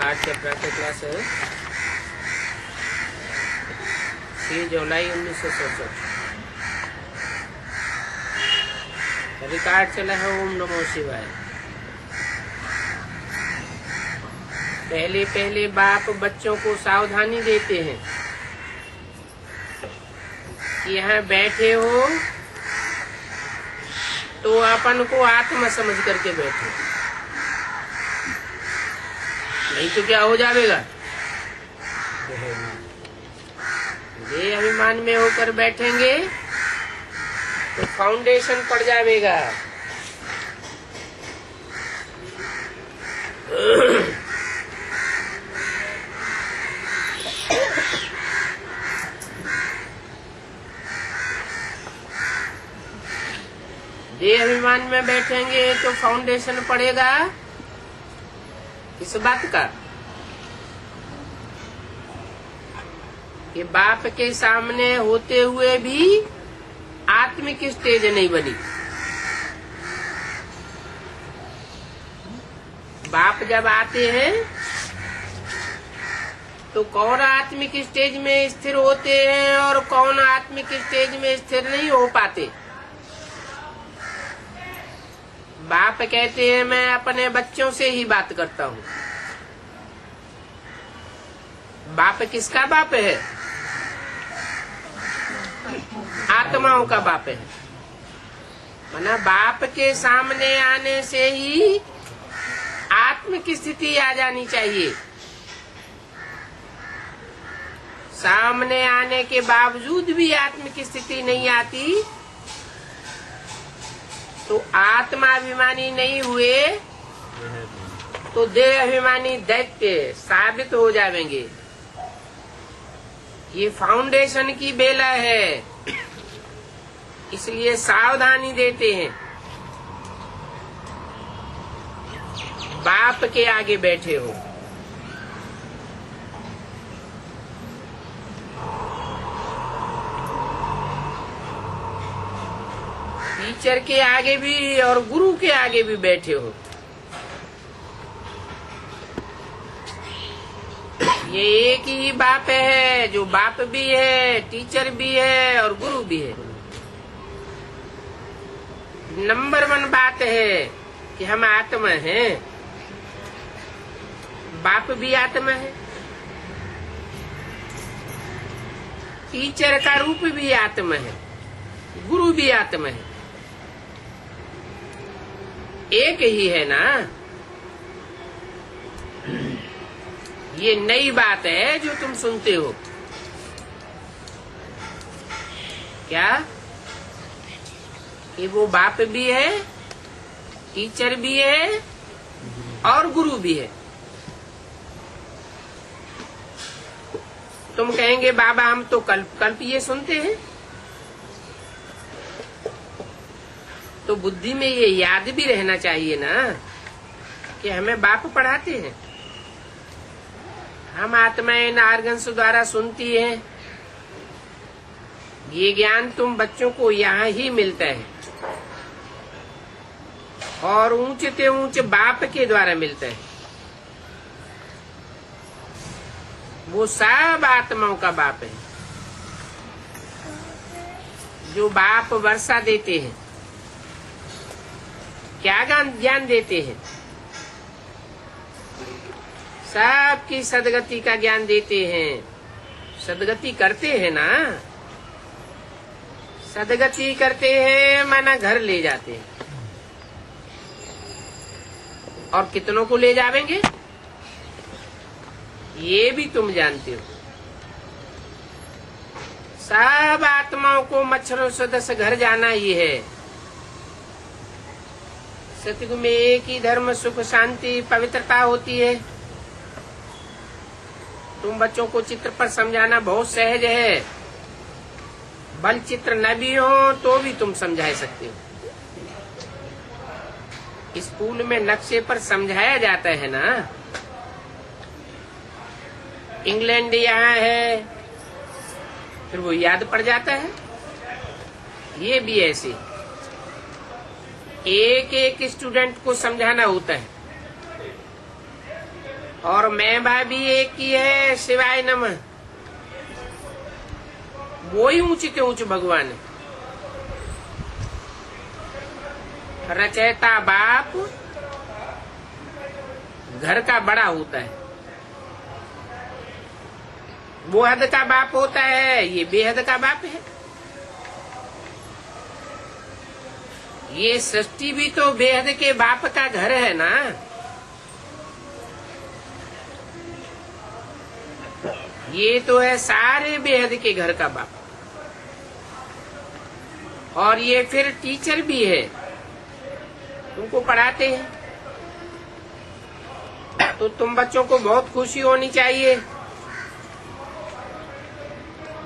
आज का प्रातः क्लास है 6 जुलाई 1967। रिकॉर्ड चला है ओम नमो शिवाय। पहले पहले बाप बच्चों को सावधानी देते हैं कि यहाँ बैठे हो तो अपन को आत्मा समझ करके बैठो, नहीं तो क्या हो जाएगा, देह अभिमान में होकर बैठेंगे तो फाउंडेशन पड़ जाएगा। देह अभिमान में बैठेंगे तो फाउंडेशन पड़ेगा इस बात का कि बाप के सामने होते हुए भी आत्मिक स्टेज नहीं बनी। बाप जब आते हैं तो कौन आत्मिक स्टेज में स्थिर होते हैं और कौन आत्मिक स्टेज में स्थिर नहीं हो पाते। बाप कहते हैं मैं अपने बच्चों से ही बात करता हूँ। बाप किसका बाप है? आत्माओं का बाप है। माना बाप के सामने आने से ही आत्मिक स्थिति आ जानी चाहिए। सामने आने के बावजूद भी आत्मिक स्थिति नहीं आती तो आत्माभिमानी नहीं हुए तो देह अभिमानी दैत्य साबित हो जाएंगे। ये फाउंडेशन की बेला है, इसलिए सावधानी देते हैं। बाप के आगे बैठे हो, टीचर के आगे भी और गुरु के आगे भी बैठे हो। ये एक ही बाप है जो बाप भी है, टीचर भी है और गुरु भी है। नंबर 1 बात है कि हम आत्मा हैं, बाप भी आत्मा है, टीचर का रूप भी आत्मा है, गुरु भी आत्मा है। एक ही है ना। ये नई बात है जो तुम सुनते हो। क्या कि वो बाप भी है, टीचर भी है और गुरु भी है। तुम कहेंगे बाबा हम तो कल्प ये सुनते हैं। तो बुद्धि में ये याद भी रहना चाहिए ना कि हमें बाप पढ़ाते हैं। हम आत्माएं इन आर्गन्स द्वारा सुनती हैं। ये ज्ञान तुम बच्चों को यहाँ ही मिलता है और ऊंचे से ऊंचे बाप के द्वारा मिलता है। वो सब आत्माओं का बाप है जो बाप वर्षा देते हैं। क्या ज्ञान देते हैं? सबकी सदगति का ज्ञान देते हैं। सदगति करते हैं ना, सदगति करते हैं माना घर ले जाते हैं। और कितनों को ले जावेंगे ये भी तुम जानते हो। सब आत्माओं को मच्छरों से 10 घर जाना ही है। सतयुग में एक ही धर्म, सुख, शांति, पवित्रता होती है। तुम बच्चों को चित्र पर समझाना बहुत सहज है। बल चित्र न भी हो तो भी तुम समझा सकते हो। स्कूल में नक्शे पर समझाया जाता है ना। इंग्लैंड यहाँ है, फिर वो याद पड़ जाता है। ये भी ऐसे एक एक स्टूडेंट को समझाना होता है। और मैं भाभी एक ही है, शिवाय नमः। वो ही ऊंचे के ऊंचे भगवान है। रचयिता बाप घर का बड़ा होता है, वो हद का बाप होता है, ये बेहद का बाप है। ये सृष्टि भी तो बेहद के बाप का घर है ना। ये तो है सारे बेहद के घर का बाप। और ये फिर टीचर भी है, तुमको पढ़ाते हैं। तो तुम बच्चों को बहुत खुशी होनी चाहिए।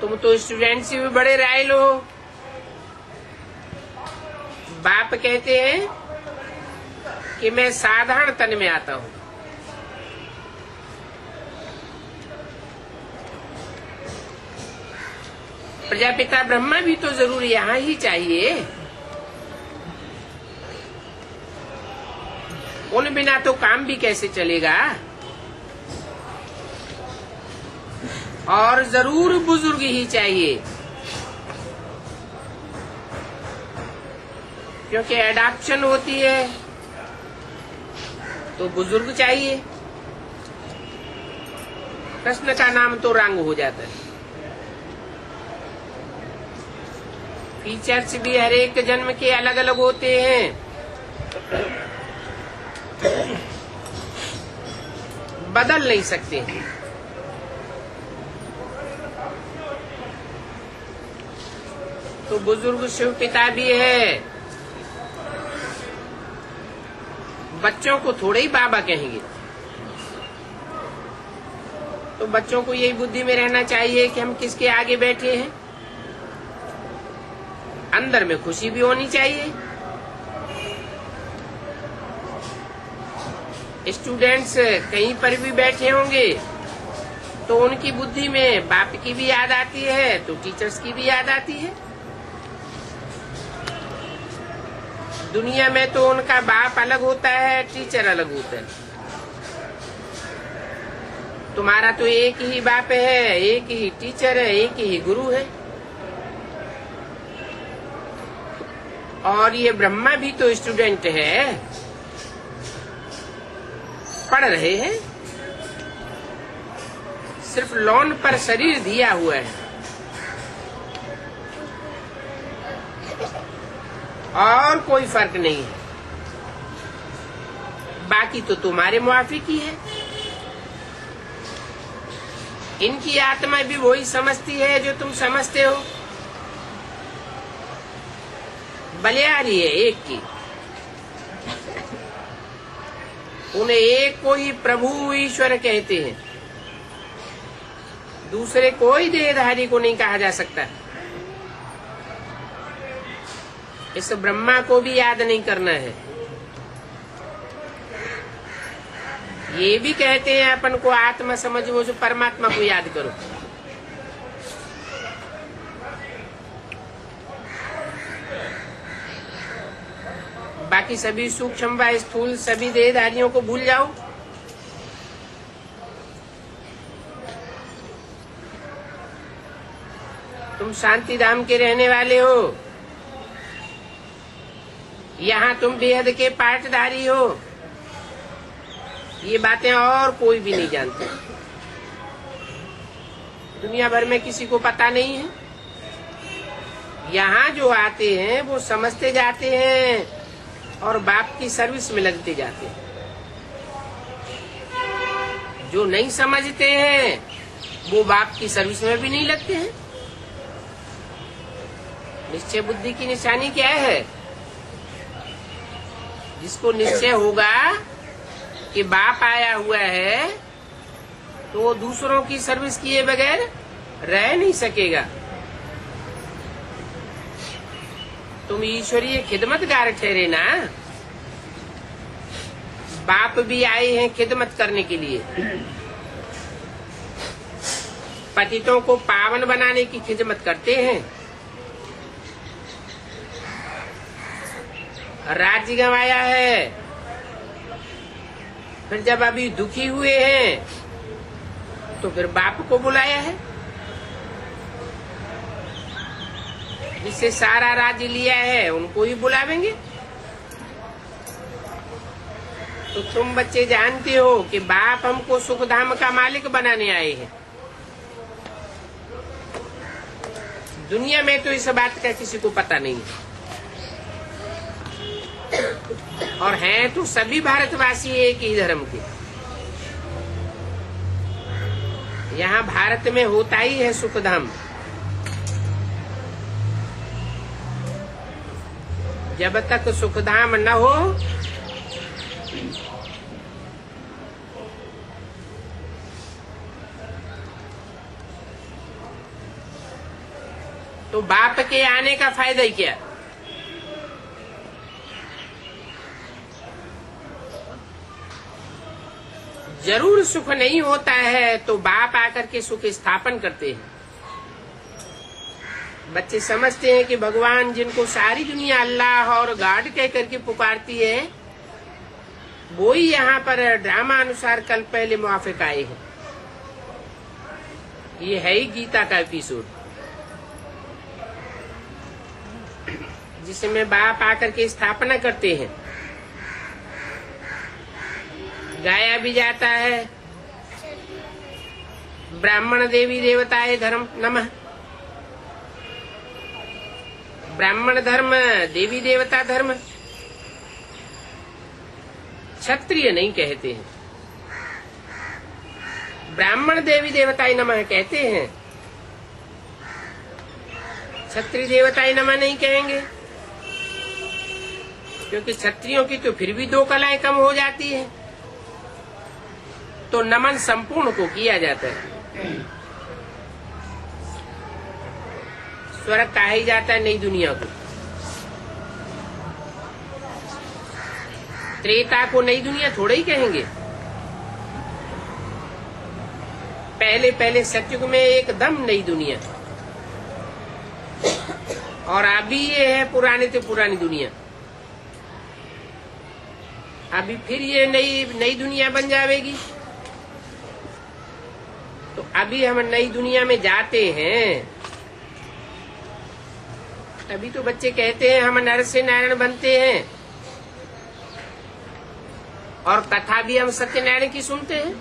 तुम तो स्टूडेंट से भी बड़े रायल हो। बाप कहते हैं कि मैं साधारण तन में आता हूं। प्रजापिता ब्रह्मा भी तो जरूर यहाँ ही चाहिए। उन बिना तो काम भी कैसे चलेगा। और जरूर बुजुर्ग ही चाहिए, क्योंकि एडाप्शन होती है तो बुजुर्ग चाहिए। कृष्ण का नाम तो रांग हो जाता है। फीचर्स भी हर एक जन्म के अलग अलग होते हैं, बदल नहीं सकते। तो बुजुर्ग शिव पिता भी है। बच्चों को थोड़े ही बाबा कहेंगे। तो बच्चों को यही बुद्धि में रहना चाहिए कि हम किसके आगे बैठे हैं। अंदर में खुशी भी होनी चाहिए। स्टूडेंट्स कहीं पर भी बैठे होंगे तो उनकी बुद्धि में बाप की भी याद आती है, तो टीचर्स की भी याद आती है। दुनिया में तो उनका बाप अलग होता है, टीचर अलग होता है। तुम्हारा तो एक ही बाप है, एक ही टीचर है, एक ही गुरु है। और ये ब्रह्मा भी तो स्टूडेंट है, पढ़ रहे हैं। सिर्फ लोन पर शरीर दिया हुआ है और कोई फर्क नहीं है। बाकी तो तुम्हारे मुआफिक ही है। इनकी आत्मा भी वही समझती है जो तुम समझते हो। बलियारी है एक की। उन्हें एक को ही प्रभु ईश्वर कहते हैं, दूसरे कोई देहधारी को नहीं कहा जा सकता। इस ब्रह्मा को भी याद नहीं करना है। ये भी कहते हैं अपन को आत्मा समझो, जो परमात्मा को याद करो। बाकी सभी सूक्ष्म व स्थूल सभी देहधारियों को भूल जाओ। तुम शांति धाम के रहने वाले हो। यहाँ तुम बेहद के पाठधारी हो। ये बातें और कोई भी नहीं जानते। दुनिया भर में किसी को पता नहीं है। यहाँ जो आते हैं वो समझते जाते हैं और बाप की सर्विस में लगते जाते हैं। जो नहीं समझते हैं वो बाप की सर्विस में भी नहीं लगते हैं। निश्चय बुद्धि की निशानी क्या है? जिसको निश्चय होगा कि बाप आया हुआ है तो वो दूसरों की सर्विस किए बगैर रह नहीं सकेगा। तुम ईश्वरीय खिदमतगार ठहरे ना। बाप भी आए हैं खिदमत करने के लिए। पतितों को पावन बनाने की खिदमत करते हैं। राज्य गंवाया है फिर जब अभी दुखी हुए हैं तो फिर बाप को बुलाया है, जिससे सारा राज्य लिया है उनको ही बुलावेंगे। तो तुम बच्चे जानते हो कि बाप हमको सुखधाम का मालिक बनाने आए हैं। दुनिया में तो इस बात का किसी को पता नहीं है, और हैं तो सभी भारतवासी एक ही धर्म के। यहाँ भारत में होता ही है सुखधाम। जब तक सुखधाम न हो तो बाप के आने का फायदा ही क्या। जरूर सुख नहीं होता है तो बाप आकर के सुख स्थापन करते हैं। बच्चे समझते हैं कि भगवान जिनको सारी दुनिया अल्लाह और गॉड कह करके पुकारती है, वो ही यहाँ पर ड्रामा अनुसार कल पहले मुआफिक आए हैं। ये है ही गीता का एपिसोड, जिसमें बाप आकर के स्थापना करते हैं। गाया भी जाता है ब्राह्मण देवी देवताए धर्म नमः। ब्राह्मण धर्म, देवी देवता धर्म। क्षत्रिय नहीं कहते हैं, ब्राह्मण देवी देवताए नमः कहते हैं। क्षत्रिय देवताए नमः नहीं कहेंगे, क्योंकि क्षत्रियों की तो फिर भी 2 कलाएं कम हो जाती है। तो नमन संपूर्ण को किया जाता है। स्वर्ग कहा ही जाता है नई दुनिया को। त्रेता को नई दुनिया थोड़ा ही कहेंगे। पहले पहले सतयुग में एकदम नई दुनिया, और अभी ये है पुरानी से पुरानी दुनिया। अभी फिर ये नई दुनिया बन जाएगी। तो अभी हम नई दुनिया में जाते हैं, तभी तो बच्चे कहते हैं हम नर से नारायण बनते हैं। और कथा भी हम सत्यनारायण की सुनते हैं।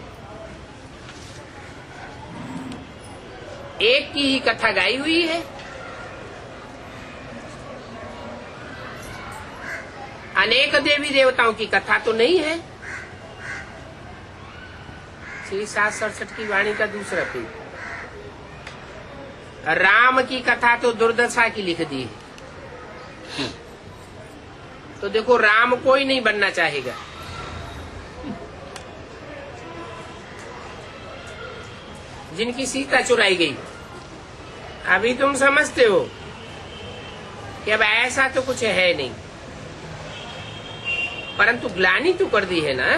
एक की ही कथा गाई हुई है। अनेक देवी देवताओं की कथा तो नहीं है। 667 की वाणी का दूसरा पेज। राम की कथा तो दुर्दशा की लिख दी है। तो देखो, राम कोई नहीं बनना चाहेगा। जिनकी सीता चुराई गई, अभी तुम समझते हो कि अब ऐसा तो कुछ है नहीं, परंतु ग्लानि तो कर दी है ना।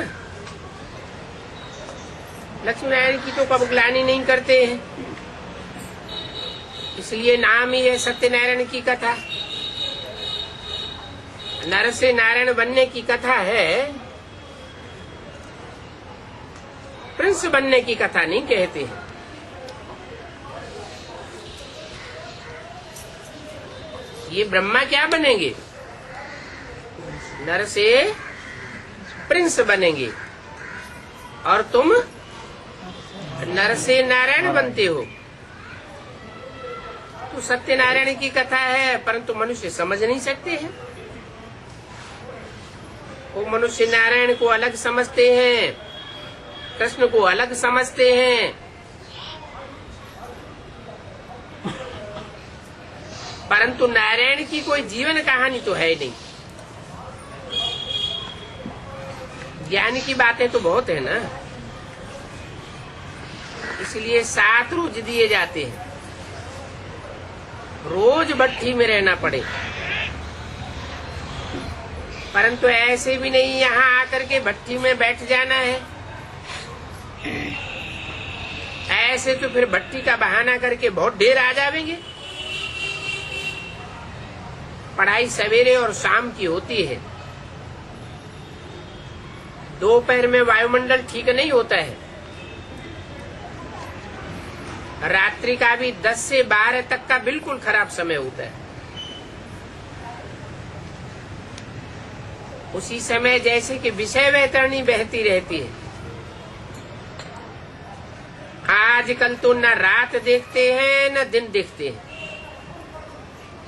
लक्ष्मी नारायण की तो कब ग्लानि नहीं करते हैं, इसलिए नाम ही है सत्यनारायण की कथा। नर से नारायण बनने की कथा है, प्रिंस बनने की कथा नहीं कहते हैं। ये ब्रह्मा क्या बनेंगे? नर से प्रिंस बनेंगे, और तुम नर से नारायण बनते हो। तो सत्यनारायण की कथा है, परंतु मनुष्य समझ नहीं सकते हैं। वो मनुष्य नारायण को अलग समझते हैं, कृष्ण को अलग समझते हैं। परंतु नारायण की कोई जीवन कहानी तो है नहीं। ज्ञान की बातें तो बहुत है ना, इसलिए 7 रोज दिए जाते हैं। रोज भट्ठी में रहना पड़े, परंतु ऐसे भी नहीं यहाँ आकर के भट्ठी में बैठ जाना है। ऐसे तो फिर भट्ठी का बहाना करके बहुत देर आ जाएंगे। पढ़ाई सवेरे और शाम की होती है। दोपहर में वायुमंडल ठीक नहीं होता है। रात्रि का भी 10 से 12 तक का बिल्कुल खराब समय होता है। उसी समय जैसे कि विषय वैतरणी बहती रहती है। आजकल तो न रात देखते हैं न दिन देखते हैं,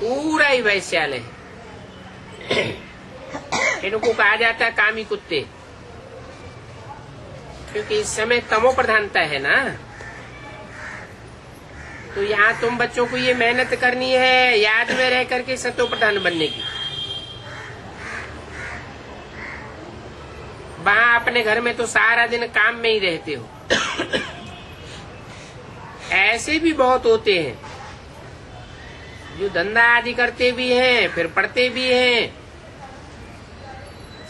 पूरा ही वैश्यालय है। इनको कहा जाता है कामी कुत्ते, क्योंकि इस समय तमो प्रधानता है ना। तो यहाँ तुम बच्चों को ये मेहनत करनी है याद में रह करके सतो प्रधान बनने की। वहां अपने घर में तो सारा दिन काम में ही रहते हो। ऐसे भी बहुत होते हैं जो धंधा आदि करते भी हैं, फिर पढ़ते भी हैं,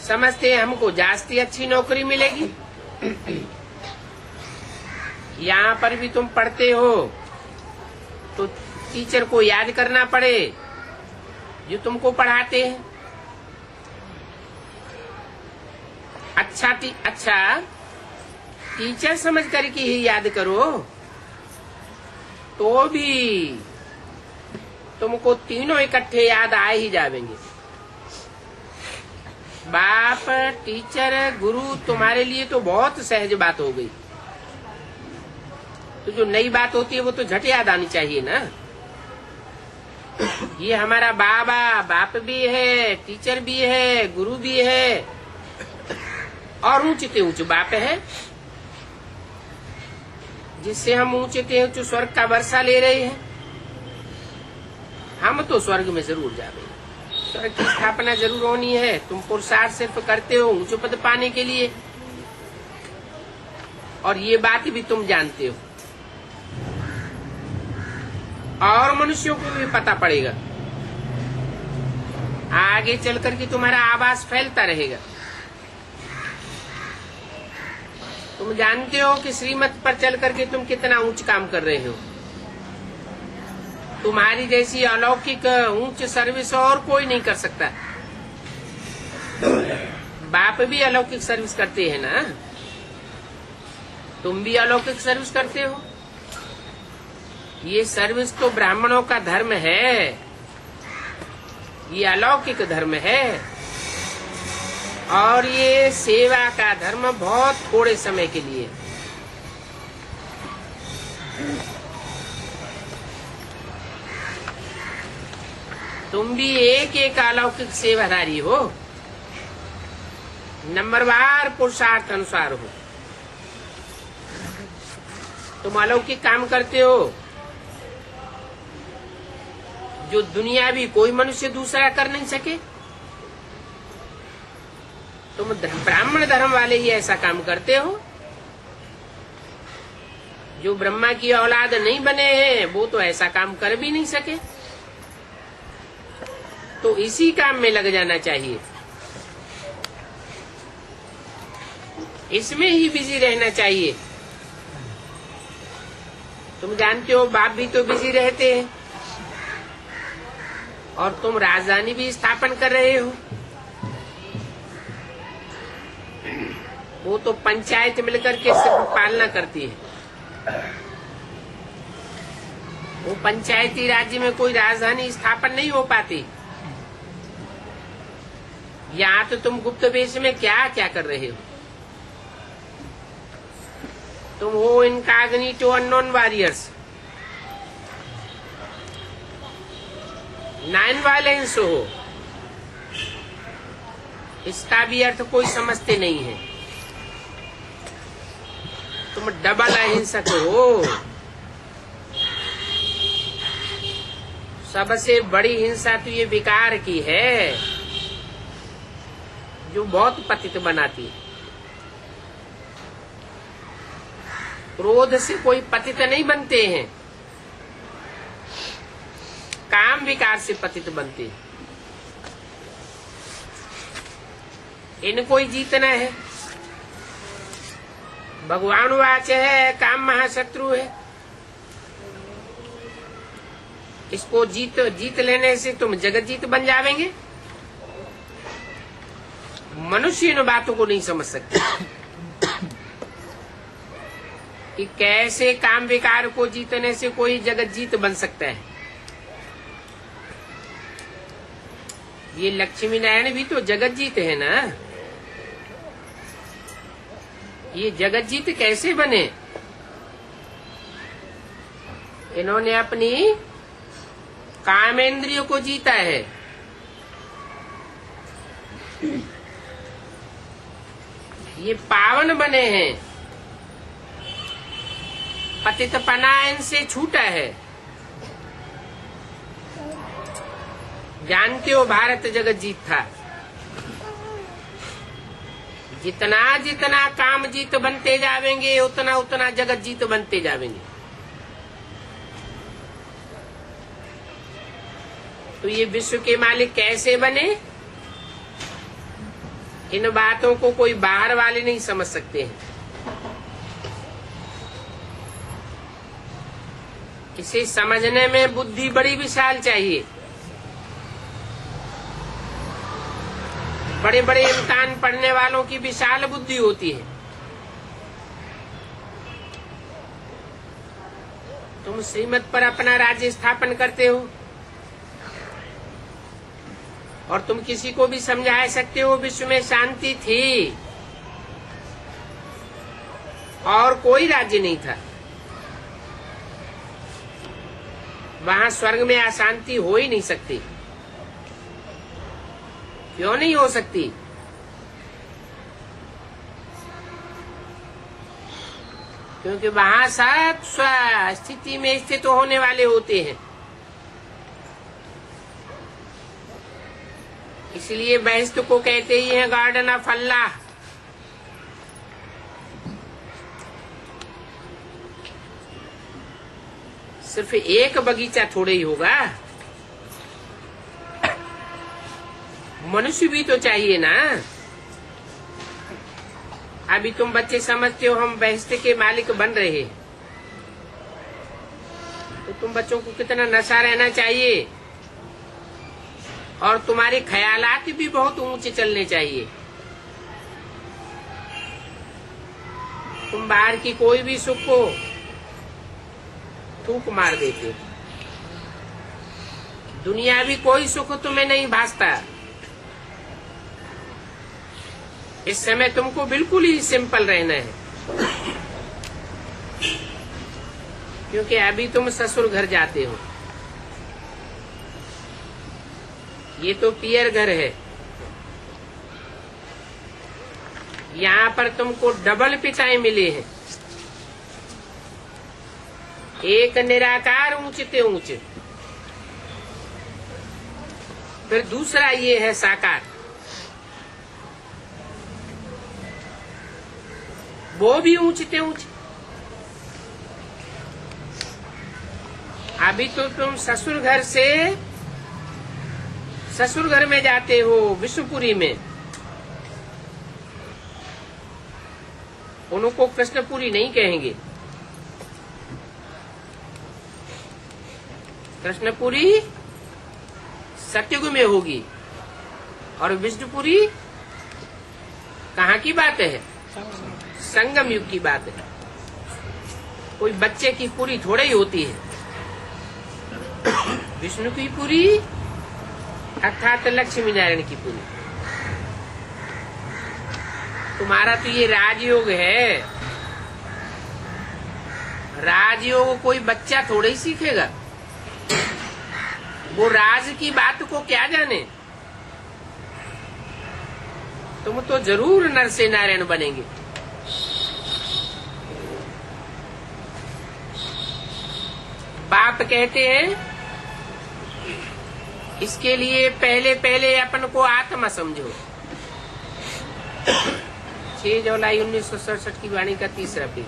समझते हैं हमको जास्ती अच्छी नौकरी मिलेगी। यहाँ पर भी तुम पढ़ते हो तो टीचर को याद करना पड़े जो तुमको पढ़ाते हैं। अच्छा टीचर समझ करके ही याद करो, तो भी तुमको तीनों इकट्ठे याद आ ही जाएंगे। बाप, टीचर, गुरु तुम्हारे लिए तो बहुत सहज बात हो गई। तो जो नई बात होती है वो तो झट याद आनी चाहिए ना। ये हमारा बाप भी है, टीचर भी है, गुरु भी है, और ऊंचे ऊंचे बाप है, जिससे हम ऊंचे ऊंचे स्वर्ग का वर्षा ले रहे हैं। हम तो स्वर्ग में जरूर जाएंगे, स्वर्ग की स्थापना जरूर होनी है। तुम पुरुषार्थ सिर्फ करते हो ऊंचे पद पाने के लिए, और ये बात भी तुम जानते हो, और मनुष्यों को भी पता पड़ेगा। आगे चल करके तुम्हारा आवाज फैलता रहेगा। तुम जानते हो कि श्रीमत पर चल करके तुम कितना ऊंच काम कर रहे हो। तुम्हारी जैसी अलौकिक ऊंच सर्विस और कोई नहीं कर सकता। बाप भी अलौकिक सर्विस करते हैं ना, तुम भी अलौकिक सर्विस करते हो। ये सर्विस तो ब्राह्मणों का धर्म है, ये अलौकिक धर्म है, और ये सेवा का धर्म बहुत थोड़े समय के लिए। तुम भी एक अलौकिक सेवाधारी हो, नंबरवार पुरुषार्थ अनुसार हो। तुम अलौकिक काम करते हो जो दुनिया भी कोई मनुष्य दूसरा कर नहीं सके। तुम ब्राह्मण धर्म वाले ही ऐसा काम करते हो। जो ब्रह्मा की औलाद नहीं बने हैं वो तो ऐसा काम कर भी नहीं सके। तो इसी काम में लग जाना चाहिए, इसमें ही बिजी रहना चाहिए। तुम जानते हो बाप भी तो बिजी रहते हैं, और तुम राजधानी भी स्थापन कर रहे हो। वो तो पंचायत मिलकर के सिर्फ पालना करती है। वो पंचायती राज्य में कोई राजधानी स्थापन नहीं हो पाती। यहाँ तो तुम गुप्त वेश में क्या क्या कर रहे हो। तुम हो incognito unknown warriors, non violence हो। इसका भी अर्थ कोई समझते नहीं है। तुम डबल अहिंसक हो। सबसे बड़ी हिंसा तो ये विकार की है जो बहुत पतित बनाती है। क्रोध से कोई पतित नहीं बनते हैं, काम विकार से पतित बनते हैं। इनको ही जीतना है। भगवान वाच है काम महाशत्रु है। इसको जीत लेने से तुम जगत जीत बन जावेंगे। मनुष्य इन बातों को नहीं समझ सकते कि कैसे काम विकार को जीतने से कोई जगत जीत बन सकता है। ये लक्ष्मी नारायण भी तो जगत जीत है ना। ये जगत जीत कैसे बने? इन्होंने अपनी कामेंद्रियों को जीता है। ये पावन बने हैं, पतितपना इनसे छूटा है। जानते हो भारत जगत जीत था। जितना जितना काम जीत बनते जावेंगे उतना उतना जगत जीत बनते जावेंगे। तो ये विश्व के मालिक कैसे बने? इन बातों को कोई बाहर वाले नहीं समझ सकते हैं। इसे समझने में बुद्धि बड़ी विशाल चाहिए। बड़े बड़े इम्तिहान पढ़ने वालों की विशाल बुद्धि होती है। तुम श्रीमत पर अपना राज्य स्थापन करते हो और तुम किसी को भी समझा सकते हो विश्व में शांति थी और कोई राज्य नहीं था। वहां स्वर्ग में अशांति हो ही नहीं सकती। क्यों नहीं हो सकती? क्योंकि वहां सब स्थिति में स्थित होने वाले होते हैं। इसलिए बहस्त को कहते ही हैं गार्डन ऑफ अल्लाह। सिर्फ एक बगीचा थोड़े ही होगा, मनुष्य भी तो चाहिए ना। अभी तुम बच्चे समझते हो हम बहस्त के मालिक बन रहे हैं, तो तुम बच्चों को कितना नशा रहना चाहिए और तुम्हारे ख्यालात भी बहुत ऊंचे चलने चाहिए। तुम बाहर की कोई भी सुख को थूक मार देते हो। दुनियावी कोई सुख तुम्हें नहीं भासता। इस समय तुमको बिल्कुल ही सिंपल रहना है, क्योंकि अभी तुम ससुर घर जाते हो। ये तो पियर घर है। यहाँ पर तुमको डबल पिटाई मिले हैं। एक निराकार ऊंचते ऊंचे, फिर दूसरा ये है साकार। वो भी ऊंचते ऊंचे। अभी तो तुम ससुर घर से ससुर घर में जाते हो विष्णुपुरी में। उनको कृष्णपुरी नहीं कहेंगे। कृष्णपुरी सत्युग में होगी और विष्णुपुरी कहाँ की बात है? संगम युग की बात है। कोई बच्चे की पुरी थोड़ी ही होती है। विष्णु की पुरी अर्थात लक्ष्मी नारायण की पुरी। तुम्हारा तो ये राजयोग है। राजयोग कोई बच्चा थोड़ा ही सीखेगा। वो राज की बात को क्या जाने। तुम तो जरूर नर से नारायण बनेंगे। बाप कहते हैं इसके लिए पहले पहले अपन को आत्मा समझो। 6 जुलाई 1967 की वाणी का तीसरा पेज।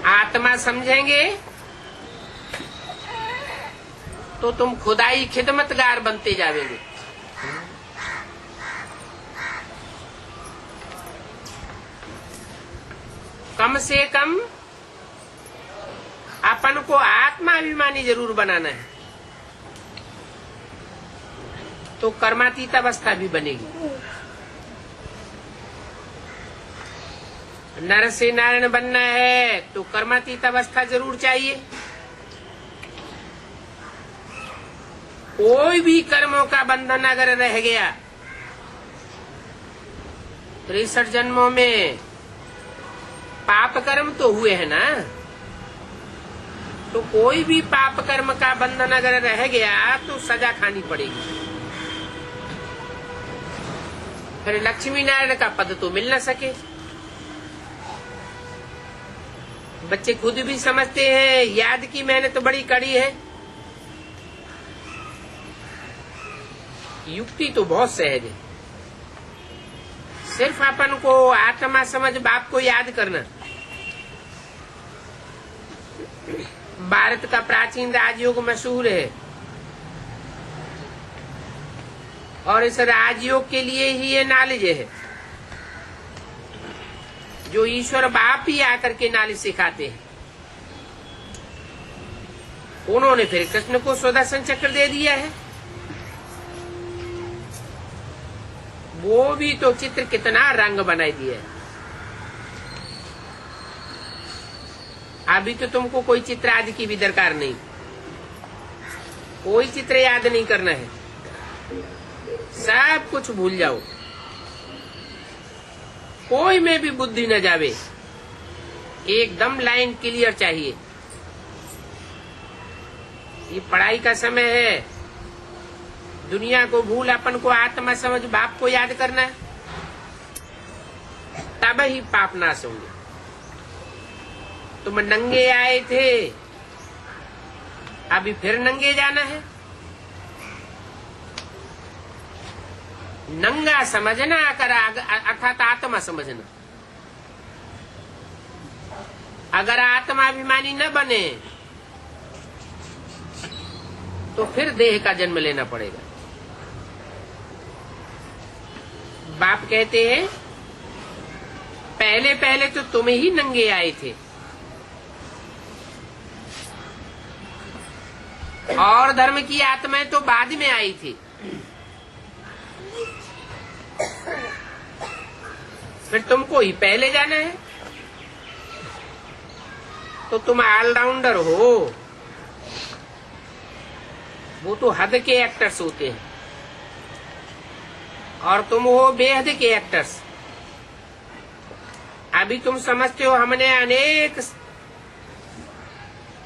आत्मा समझेंगे तो तुम खुदाई खिदमतगार बनते जाओगे। कम से कम अपन को आत्माभिमानी जरूर बनाना है। तो कर्मातीत अवस्था भी बनेगी। नर से नारायण बनना है तो कर्मातीत अवस्था जरूर चाहिए। कोई भी कर्मों का बंधन अगर रह गया 63 जन्मों में, पाप कर्म तो हुए हैं ना, तो कोई भी पाप कर्म का बंधन अगर रह गया तो सजा खानी पड़ेगी। फिर लक्ष्मी नारायण का पद तो मिल न सके। बच्चे खुद भी समझते हैं याद की मेहनत तो बड़ी कड़ी है। युक्ति तो बहुत सहज है, सिर्फ अपन को आत्मा समझ बाप को याद करना। भारत का प्राचीन राजयोग मशहूर है और इस राजयोग के लिए ही ये नॉलेज है जो ईश्वर बाप ही आकर के नॉलेज सिखाते हैं। उन्होंने फिर कृष्ण को सुदर्शन चक्र दे दिया है। वो भी तो चित्र कितना रंग बनाई दिया है। अभी तो तुमको कोई चित्र आदि की भी दरकार नहीं, कोई चित्र याद नहीं करना है, सब कुछ भूल जाओ, कोई में भी बुद्धि न जावे, एकदम लाइन क्लियर चाहिए। ये पढ़ाई का समय है, दुनिया को भूल अपन को आत्मा समझ बाप को याद करना है, तब ही पाप नाश होंगे। तुम नंगे आए थे, अभी फिर नंगे जाना है। नंगा समझना अर्थात आत्मा समझना। अगर आत्माभिमानी न बने तो फिर देह का जन्म लेना पड़ेगा। बाप कहते हैं पहले पहले तो तुम ही नंगे आए थे और धर्म की आत्माएं तो बाद में आई थी। फिर तुमको ही पहले जाना है। तो तुम ऑलराउंडर हो, वो तो हद के एक्टर्स होते हैं और तुम हो बेहद के एक्टर्स। अभी तुम समझते हो हमने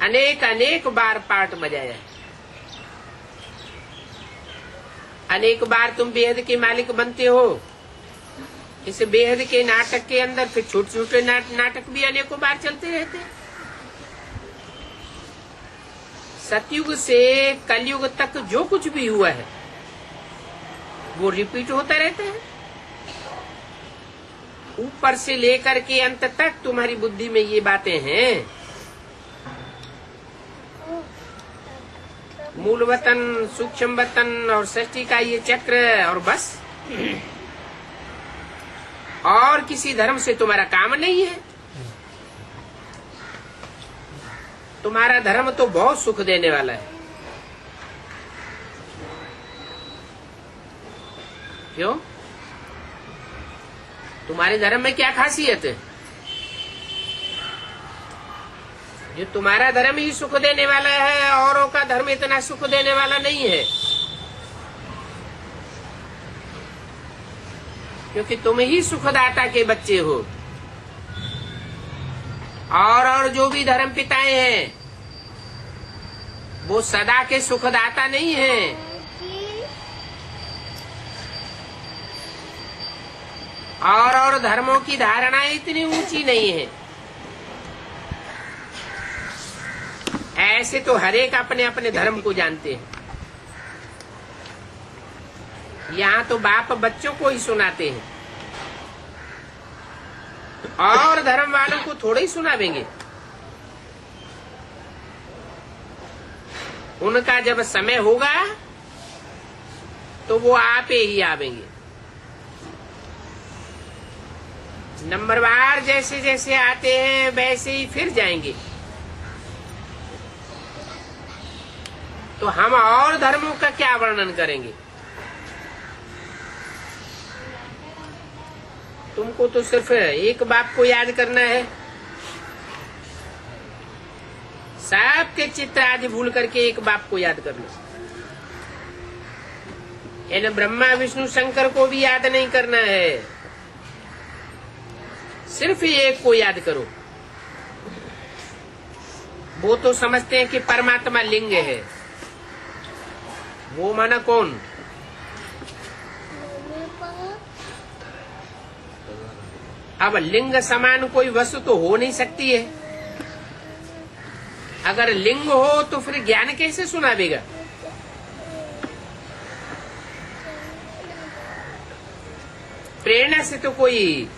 अनेक बार पार्ट बजाया, अनेक बार तुम बेहद के मालिक बनते हो। इस बेहद के नाटक के अंदर फिर छोटे छोटे नाटक भी अनेकों बार चलते रहते हैं। सतयुग से कलयुग तक जो कुछ भी हुआ है वो रिपीट होता रहता है। ऊपर से लेकर के अंत तक तुम्हारी बुद्धि में ये बातें हैं। मूल वतन, सूक्ष्म वतन और सृष्टि का ये चक्र, और बस और किसी धर्म से तुम्हारा काम नहीं है। तुम्हारा धर्म तो बहुत सुख देने वाला है। क्यों? तुम्हारे धर्म में क्या खासियत है? जो तुम्हारा धर्म ही सुख देने वाला है, औरों का धर्म इतना सुख देने वाला नहीं है, क्योंकि तुम ही सुखदाता के बच्चे हो। और जो भी धर्म पिताएं हैं वो सदा के सुखदाता नहीं है। और धर्मों की धारणाएं इतनी ऊंची नहीं है। ऐसे तो हरेक अपने अपने धर्म को जानते हैं। यहाँ तो बाप बच्चों को ही सुनाते हैं और धर्म वालों को थोड़े ही सुनावेंगे। उनका जब समय होगा तो वो आप ही आवेंगे। नंबरवार जैसे जैसे आते हैं वैसे ही फिर जाएंगे। तो हम और धर्मों का क्या वर्णन करेंगे? तुमको तो सिर्फ एक बाप को याद करना है। सबके चित्र आदि भूल करके एक बाप को याद कर लो। इन ब्रह्मा विष्णु शंकर को भी याद नहीं करना है, सिर्फ एक को याद करो। वो तो समझते हैं कि परमात्मा लिंग है। वो माना कौन? अब लिंग समान कोई वस्तु तो हो नहीं सकती है। अगर लिंग हो तो फिर ज्ञान कैसे सुनावेगा? प्रेरणा से तो कोई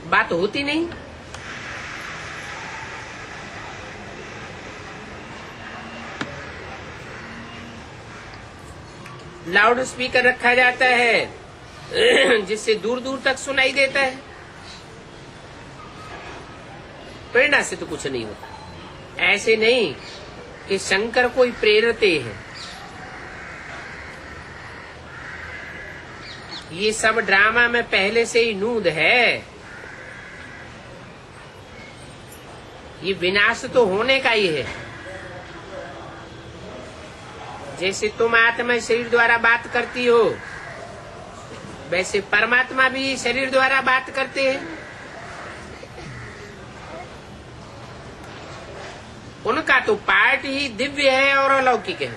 बात होती नहीं। लाउड स्पीकर रखा जाता है जिससे दूर दूर तक सुनाई देता है। प्रेरणा से तो कुछ नहीं होता। ऐसे नहीं कि शंकर कोई प्रेरते हैं। ये सब ड्रामा में पहले से ही नूद है। ये विनाश तो होने का ही है। जैसे तुम आत्मा शरीर द्वारा बात करती हो, वैसे परमात्मा भी शरीर द्वारा बात करते हैं। उनका तो पार्ट ही दिव्य है और अलौकिक है।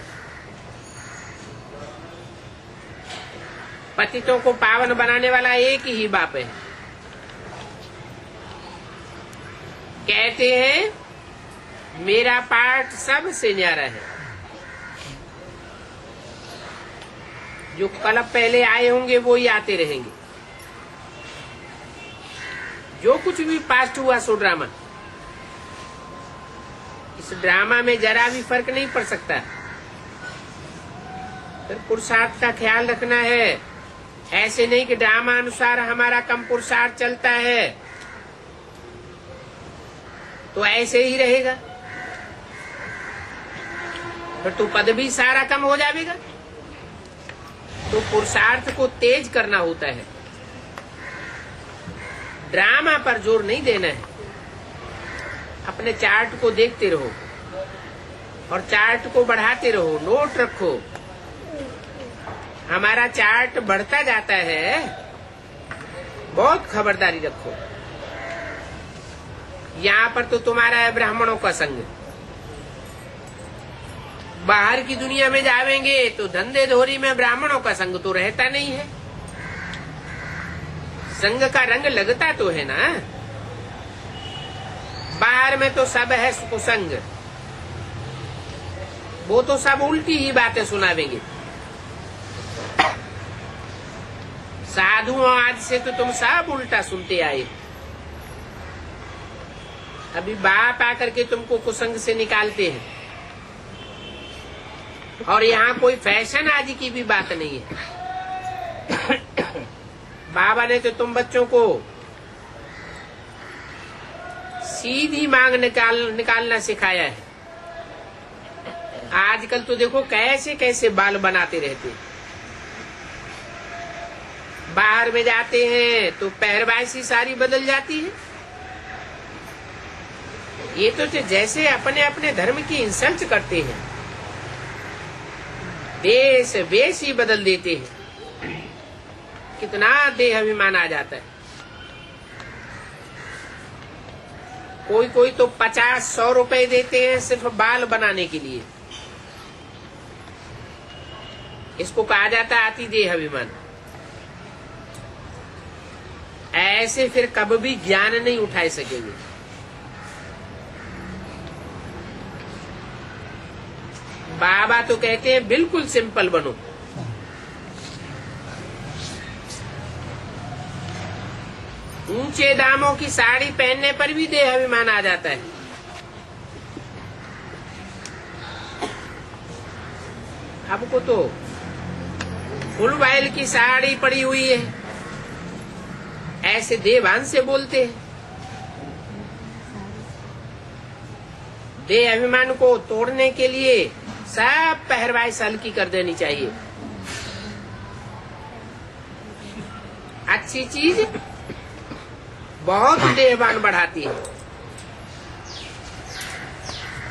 पतितों को पावन बनाने वाला एक ही बाप है। कहते हैं मेरा पार्ट सबसे न्यारा है। जो कल पहले आए होंगे वो ही आते रहेंगे। जो कुछ भी पास्ट हुआ सो ड्रामा, इस ड्रामा में जरा भी फर्क नहीं पड़ सकता। फिर पुरुषार्थ का ख्याल रखना है। ऐसे नहीं कि ड्रामा अनुसार हमारा कम पुरुषार्थ चलता है तो ऐसे ही रहेगा, फिर तो पद भी सारा कम हो जाएगा। तो पुरुषार्थ को तेज करना होता है, ड्रामा पर जोर नहीं देना है। अपने चार्ट को देखते रहो और चार्ट को बढ़ाते रहो। नोट रखो, हमारा चार्ट बढ़ता जाता है, बहुत खबरदारी रखो। यहाँ पर तो तुम्हारा है ब्राह्मणों का संग। बाहर की दुनिया में जावेंगे तो धंधे धोरी में ब्राह्मणों का संग तो रहता नहीं है। संग का रंग लगता तो है ना। बाहर में तो सब है कुसंग, वो तो सब उल्टी ही बातें सुनावेंगे। साधुओं आज से तो तुम सब उल्टा सुनते आए। अभी बाप आकर के तुमको कुसंग से निकालते हैं। और यहाँ कोई फैशन आदि की भी बात नहीं है। बाबा ने तो तुम बच्चों को सीधी मांग निकालना सिखाया है। आजकल तो देखो कैसे कैसे बाल बनाते रहते हैं। बाहर में जाते हैं तो पहरवाइशी सारी बदल जाती है। ये तो जैसे अपने अपने धर्म की इंसल्ट करते हैं, देश वेश ही बदल देते हैं। कितना देह अभिमान आ जाता है। कोई कोई तो 50-100 रुपए देते हैं सिर्फ बाल बनाने के लिए। इसको कहा जाता है अति देह अभिमान। ऐसे फिर कभी भी ज्ञान नहीं उठा सकेंगे। बाबा तो कहते हैं बिल्कुल सिंपल बनो। ऊंचे दामों की साड़ी पहनने पर भी देह अभिमान आ जाता है। आपको तो फुल वाइल की साड़ी पड़ी हुई है, ऐसे देवान से बोलते हैं। देह अभिमान को तोड़ने के लिए सब पहरवाई हल्की कर देनी चाहिए। अच्छी चीज बहुत देहवान बढ़ाती है।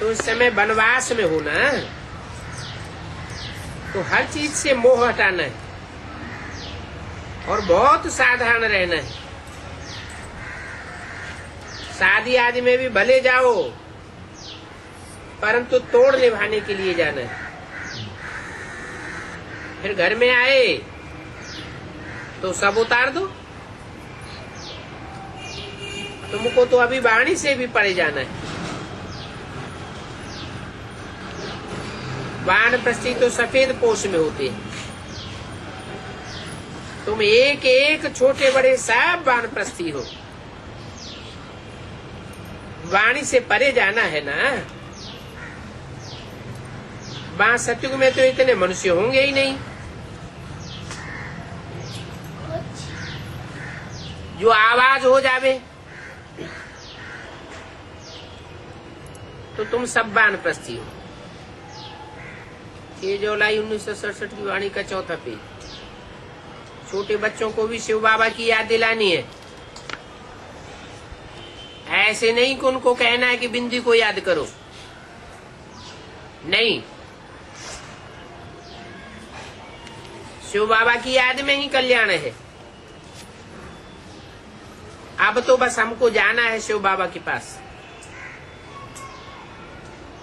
तो इस समय वनवास में हो ना, तो हर चीज से मोह हटाना है और बहुत सावधान रहना है। शादी आदि में भी भले जाओ, परंतु तोड़ निभाने के लिए जाना है। फिर घर में आए तो सब उतार दो। तुमको तो अभी वाणी से भी परे जाना है। वानप्रस्थी तो सफेद पोष में होते हैं। तुम एक एक छोटे बड़े सब वानप्रस्थी हो। वाणी से परे जाना है ना। वहां सतयुग में तो इतने मनुष्य होंगे ही नहीं। जो आवाज हो जावे तो तुम सब वानप्रस्थी हो। 6 जुलाई 1967 की वाणी का 4था पेज। छोटे बच्चों को भी शिव बाबा की याद दिलानी है। ऐसे नहीं कि उनको कहना है कि बिंदी को याद करो, नहीं। शिव बाबा की याद में ही कल्याण है। अब तो बस हमको जाना है शिव बाबा के पास।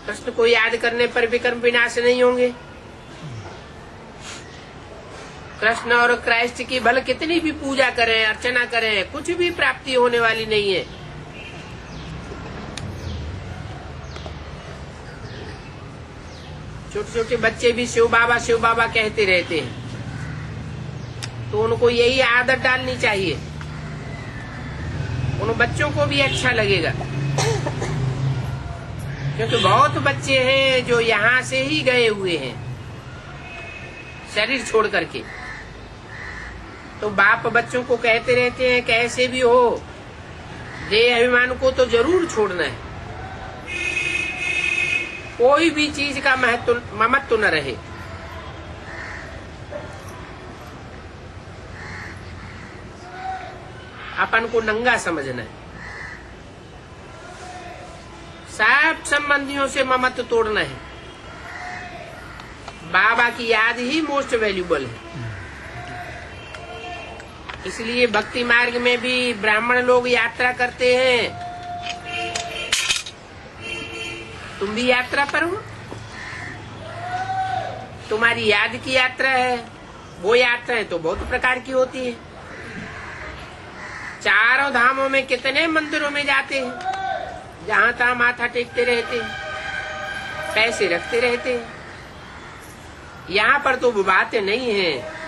कृष्ण को याद करने पर विकर्म विनाश नहीं होंगे। कृष्ण और क्राइस्ट की भले कितनी भी पूजा करें, अर्चना करें, कुछ भी प्राप्ति होने वाली नहीं है। छोटे छोटे बच्चे भी शिव बाबा कहते रहते हैं, तो उनको यही आदत डालनी चाहिए। उन बच्चों को भी अच्छा लगेगा, क्योंकि बहुत बच्चे हैं जो यहाँ से ही गए हुए हैं शरीर छोड़ करके। तो बाप बच्चों को कहते रहते हैं कैसे भी हो देह अभिमान को तो जरूर छोड़ना है। कोई भी चीज का ममत्व न रहे। अपन को नंगा समझना है। सब संबंधियों से ममत्व तोड़ना है। बाबा की याद ही मोस्ट वैल्यूबल है। इसलिए भक्ति मार्ग में भी ब्राह्मण लोग यात्रा करते हैं। तुम भी यात्रा पर हो। तुम्हारी याद की यात्रा है। वो यात्राएं तो बहुत प्रकार की होती है। चारों धामों में कितने मंदिरों में जाते हैं, जहां तहां माथा टेकते रहते हैं, पैसे रखते रहते हैं। यहाँ पर तो वो बातें नहीं है।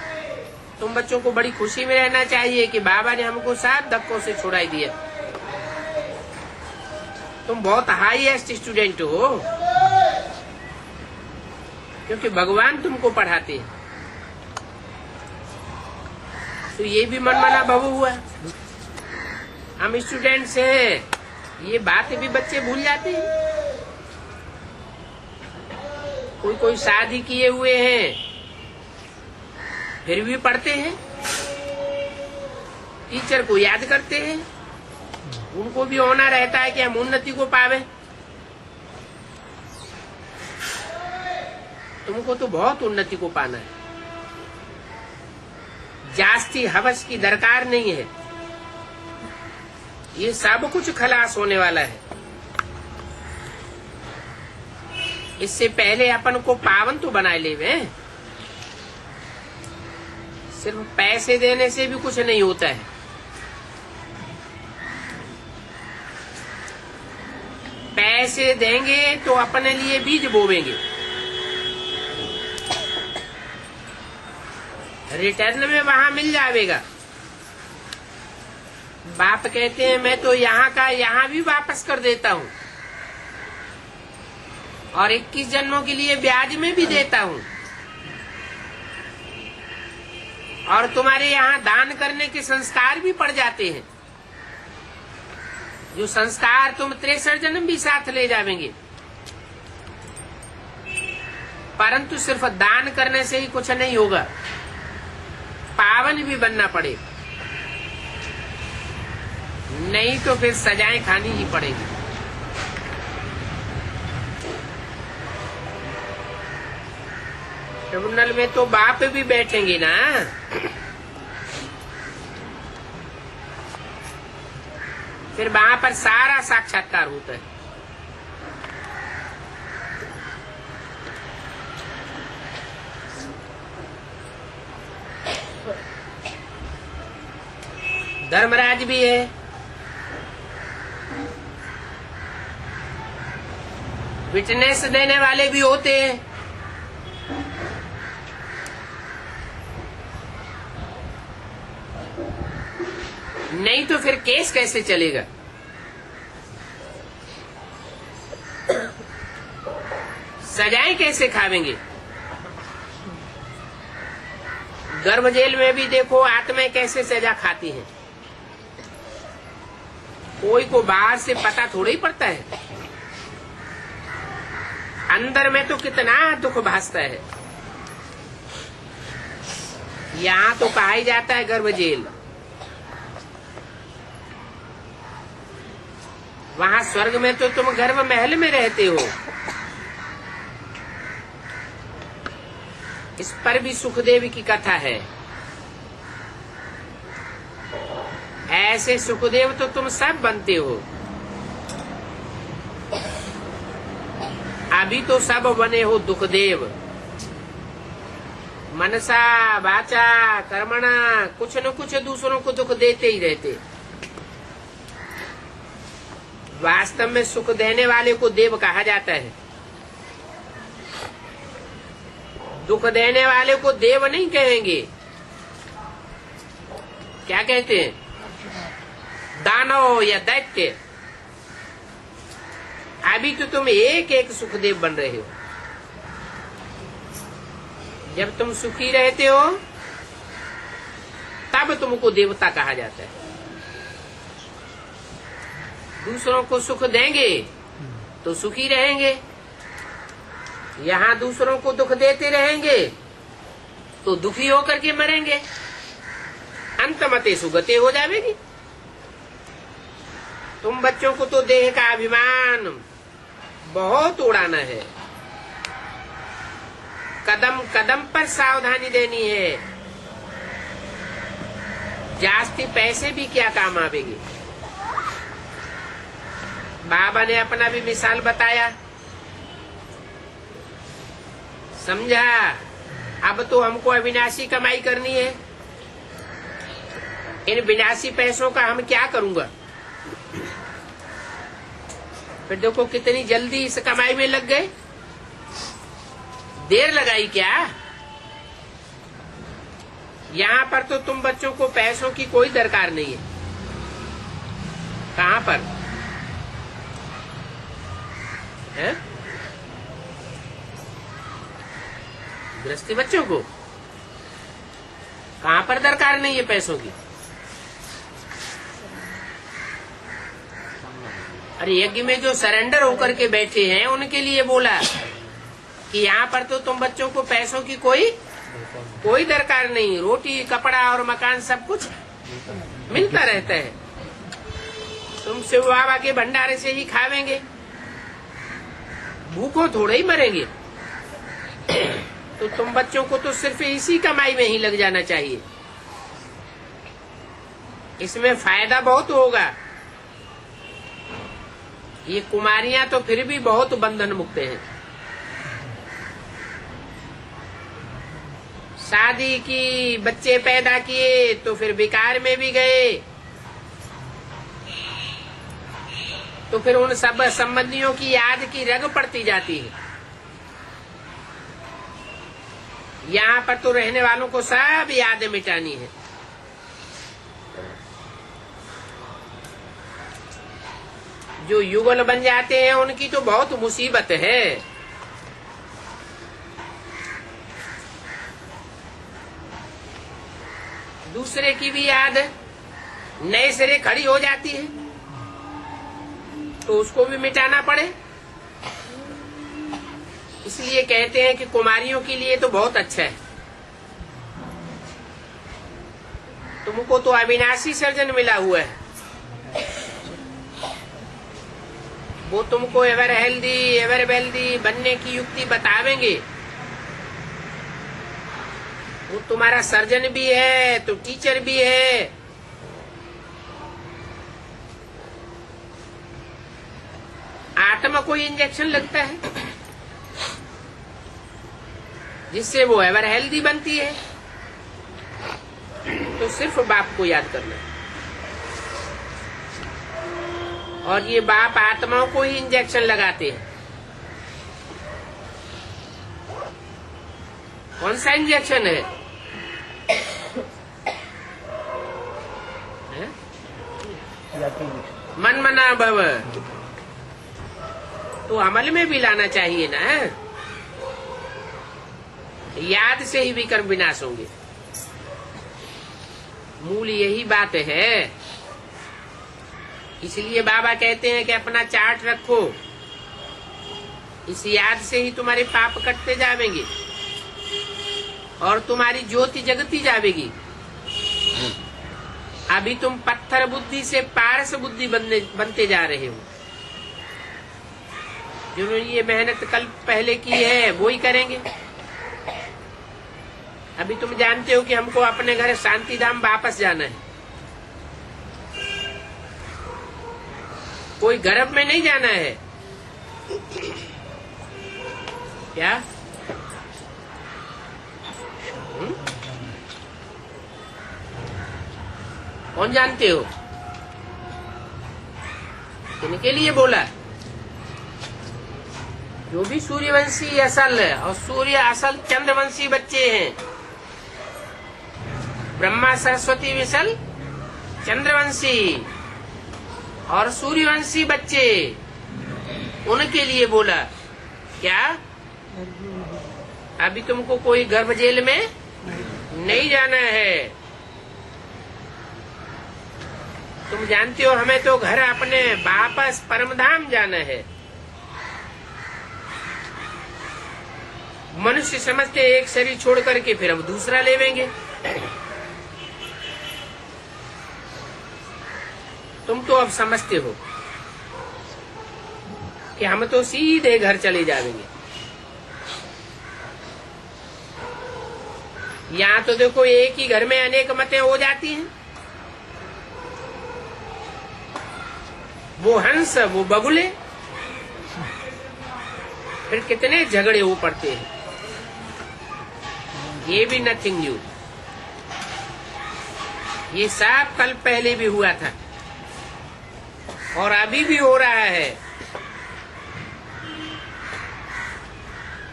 तुम बच्चों को बड़ी खुशी में रहना चाहिए कि बाबा ने हमको सब धक्कों से छुड़ाई दिया। तुम बहुत हाईएस्ट स्टूडेंट हो, क्योंकि भगवान तुमको पढ़ाते हैं। तो ये भी मनमाना भव हुआ। हम स्टूडेंट्स हैं, ये बातें भी बच्चे भूल जाते हैं। कोई शादी किए हुए हैं, फिर भी पढ़ते हैं, टीचर को याद करते हैं। उनको भी होना रहता है कि हम उन्नति को पावे। तुमको तो बहुत उन्नति को पाना है। जास्ती हवस की दरकार नहीं है। ये सब कुछ खलास होने वाला है। इससे पहले अपन को पावन तो बनाए लेवे। सिर्फ पैसे देने से भी कुछ नहीं होता है। पैसे देंगे तो अपने लिए बीज बोवेंगे, रिटर्न में वहां मिल जाएगा। बाप कहते हैं मैं तो यहाँ का यहाँ भी वापस कर देता हूँ और 21 जन्मों के लिए ब्याज में भी देता हूँ। और तुम्हारे यहाँ दान करने के संस्कार भी पड़ जाते हैं, जो संस्कार तुम 63 जन्म भी साथ ले जाएंगे। परंतु सिर्फ दान करने से ही कुछ नहीं होगा, पावन भी बनना पड़े। नहीं तो फिर सजाएं खानी ही पड़ेगी। ट्रिब्यूनल में तो बाप भी बैठेंगे ना। फिर वहां पर सारा साक्षात्कार होता है। धर्मराज भी है, विटनेस देने वाले भी होते हैं। नहीं तो फिर केस कैसे चलेगा? सजाएं कैसे खावेंगे? गर्भ जेल में भी देखो आत्माएं कैसे सजा खाती हैं। कोई को बाहर से पता थोड़ा ही पड़ता है, अंदर में तो कितना दुख भासता है। यहाँ तो कहा ही जाता है गर्भ जेल, वहां स्वर्ग में तो तुम गर्भ महल में रहते हो। इस पर भी सुखदेव की कथा है। ऐसे सुखदेव तो तुम सब बनते हो। अभी तो सब बने हो दुखदेव। मनसा वाचा कर्मणा कुछ न कुछ दूसरों को दुख देते ही रहते। वास्तव में सुख देने वाले को देव कहा जाता है। दुख देने वाले को देव नहीं कहेंगे। क्या कहते हैं? दानव या दैत्य। अभी तो तुम एक एक सुखदेव बन रहे हो। जब तुम सुखी रहते हो तब तुमको देवता कहा जाता है। दूसरों को सुख देंगे तो सुखी रहेंगे, यहाँ दूसरों को दुख देते रहेंगे तो दुखी होकर के मरेंगे। अंतमते सुगते हो जाएगी। तुम बच्चों को तो देह का अभिमान बहुत उड़ाना है। कदम कदम पर सावधानी देनी है। जास्ती पैसे भी क्या काम आवेंगे। बाबा ने अपना भी मिसाल बताया, समझा। अब तो हमको अविनाशी कमाई करनी है। इन विनाशी पैसों का हम क्या करूंगा? फिर देखो कितनी जल्दी इस कमाई में लग गए। देर लगाई क्या? यहाँ पर तो तुम बच्चों को पैसों की कोई दरकार नहीं है। कहाँ पर है? गृहस्थी बच्चों को कहाँ पर दरकार नहीं है पैसों की। अरे यज्ञ में जो सरेंडर होकर के बैठे हैं उनके लिए बोला कि यहाँ पर तो तुम बच्चों को पैसों की कोई दरकार नहीं। रोटी कपड़ा और मकान सब कुछ मिलता रहता है। तुम शिव बाबा के भंडारे से ही खावेंगे, भूखों थोड़े ही मरेंगे। तो तुम बच्चों को तो सिर्फ इसी कमाई में ही लग जाना चाहिए। इसमें फायदा बहुत होगा। ये कुमारियां तो फिर भी बहुत बंधन मुक्त हैं। शादी की, बच्चे पैदा किए तो फिर विकार में भी गए, तो फिर उन सब संबंधियों की याद की रग पड़ती जाती है। यहाँ पर तो रहने वालों को सब यादें मिटानी है। जो युगल बन जाते हैं उनकी तो बहुत मुसीबत है। दूसरे की भी याद नए सिरे खड़ी हो जाती है तो उसको भी मिटाना पड़े। इसलिए कहते हैं कि कुमारियों के लिए तो बहुत अच्छा है। तुमको तो अविनाशी सर्जन मिला हुआ है। वो तुमको एवर हेल्दी एवर वेल्दी बनने की युक्ति बतावेंगे। वो तुम्हारा सर्जन भी है तो टीचर भी है। आत्मा को इंजेक्शन लगता है जिससे वो एवर हेल्दी बनती है। तो सिर्फ बाप को याद करना है। और ये बाप आत्माओं को ही इंजेक्शन लगाते हैं। कौन सा इंजेक्शन है? मन मना भव। तो अमल में भी लाना चाहिए ना। याद से ही विकर्म विनाश होंगे। मूल यही बात है। इसलिए बाबा कहते हैं कि अपना चार्ट रखो। इस याद से ही तुम्हारे पाप कटते जावेंगे और तुम्हारी ज्योति जगती जावेगी। अभी तुम पत्थर बुद्धि से पारस बुद्धि बनते जा रहे हो। जिन्होंने ये मेहनत कल पहले की है वो ही करेंगे। अभी तुम जानते हो कि हमको अपने घर शांति धाम वापस जाना है। कोई गर्भ में नहीं जाना है क्या? कौन जानते हो? किनके लिए बोला? जो भी सूर्यवंशी असल है और सूर्य असल चंद्रवंशी बच्चे हैं। ब्रह्मा सरस्वती विसल चंद्रवंशी और सूर्यवंशी बच्चे, उनके लिए बोला। क्या अभी तुमको कोई गर्भ जेल में नहीं जाना है? तुम जानते हो हमें तो घर अपने वापस परमधाम जाना है। मनुष्य समझते एक शरीर छोड़ करके फिर हम दूसरा लेवेंगे। तुम तो अब समझते हो कि हम तो सीधे घर चले जाएंगे। यहाँ तो देखो एक ही घर में अनेक मतें हो जाती हैं। वो हंस वो बगुले, फिर कितने झगड़े हो पड़ते हैं। ये भी नथिंग न्यू। ये सब कल पहले भी हुआ था और अभी भी हो रहा है।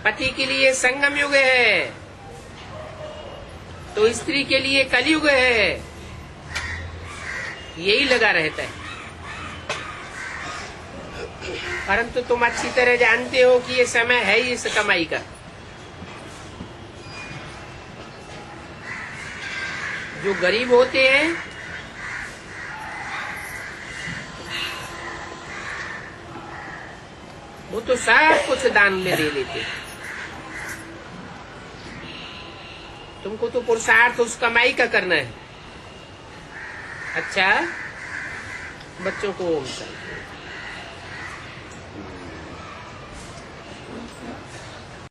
पति के लिए संगम युग है तो स्त्री के लिए कलयुग है। यही लगा रहता है। परंतु तुम अच्छी तरह जानते हो कि ये समय है ही इस कमाई का। जो गरीब होते हैं वो तो सब कुछ दान में दे लेते। तुमको तो पुरुषार्थ उस कमाई का करना है। अच्छा, बच्चों को ओम शांति।